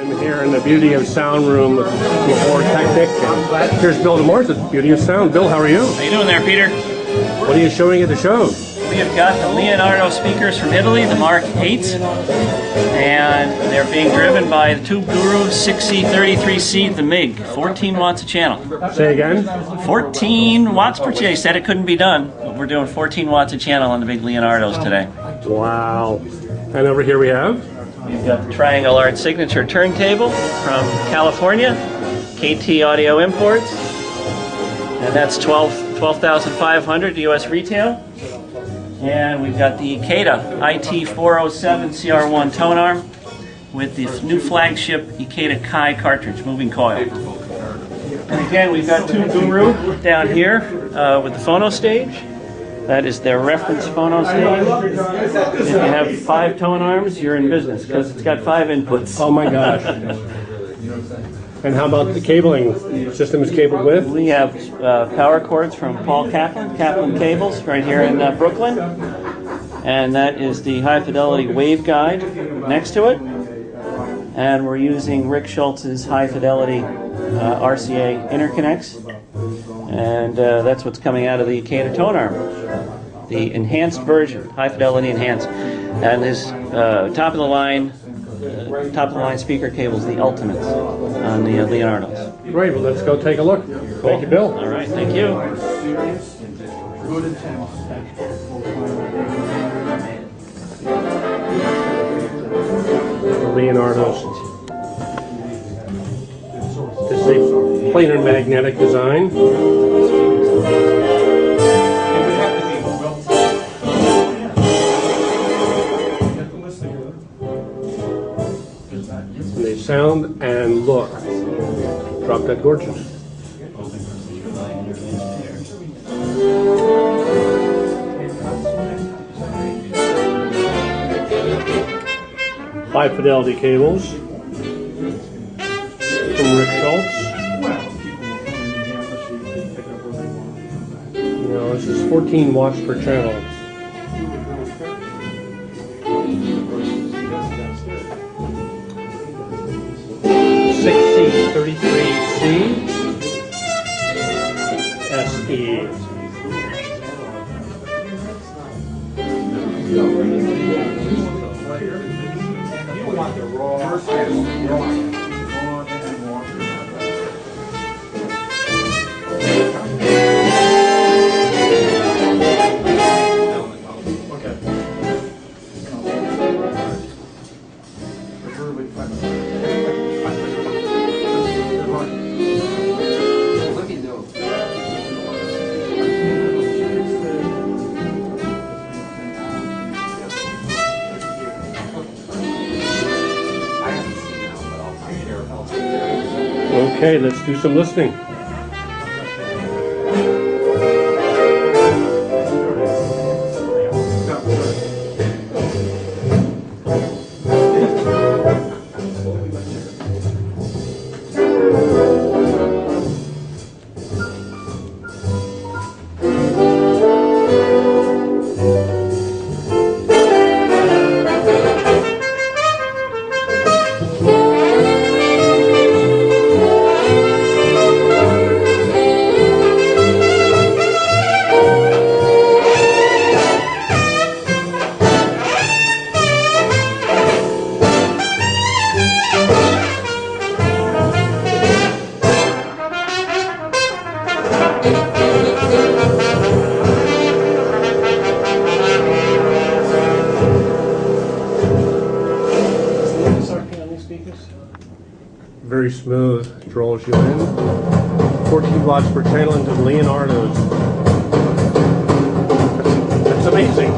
I'm here in the Beauty of Sound room before Teknik. And here's Bill DeMorse at Beauty of Sound. Bill, how are you? How you doing there, Peter? What are you showing at the show? We have got the Leonardo speakers from Italy, the Mark 8s, and they're being driven by the Tube Guru 6C33C, the MIG, 14 watts a channel. Say again? 14 watts per channel. Said it couldn't be done, but we're doing 14 watts a channel on the big Leonardos today. Wow. And over here we have? We've got the Triangle Art Signature turntable from California, KT Audio Imports, and that's 12,500 US retail. And we've got the Ikeda IT407 CR1 tone arm with the new flagship Ikeda Kai cartridge, moving coil. And again, we've got Tube Guru down here with the phono stage. That is their reference phono stage. If you have 5 tone arms, you're in business because it's got 5 inputs. Oh my gosh. And how about the cabling? The system is cabled with? We have power cords from Paul Kaplan, Kaplan Cables, right here in Brooklyn. And that is the high fidelity waveguide next to it. And we're using Rick Schultz's high fidelity RCA interconnects. And that's what's coming out of the Ikeda tone arm. The enhanced version, high fidelity enhanced. And this top of the line speaker cables, the Ultimates on the Leonardos. Great, well let's go take a look. Thank you, Bill. All right, thank you. The Leonardos. This is a planar magnetic design. And they sound and look drop dead gorgeous. High fidelity cables from Rick Schultz. Now this is 14 watts per channel. C33C SE. You want the raw. Okay, let's do some listening. Very smooth, draws you in. 14 watts per channel into the Leonardos. That's amazing.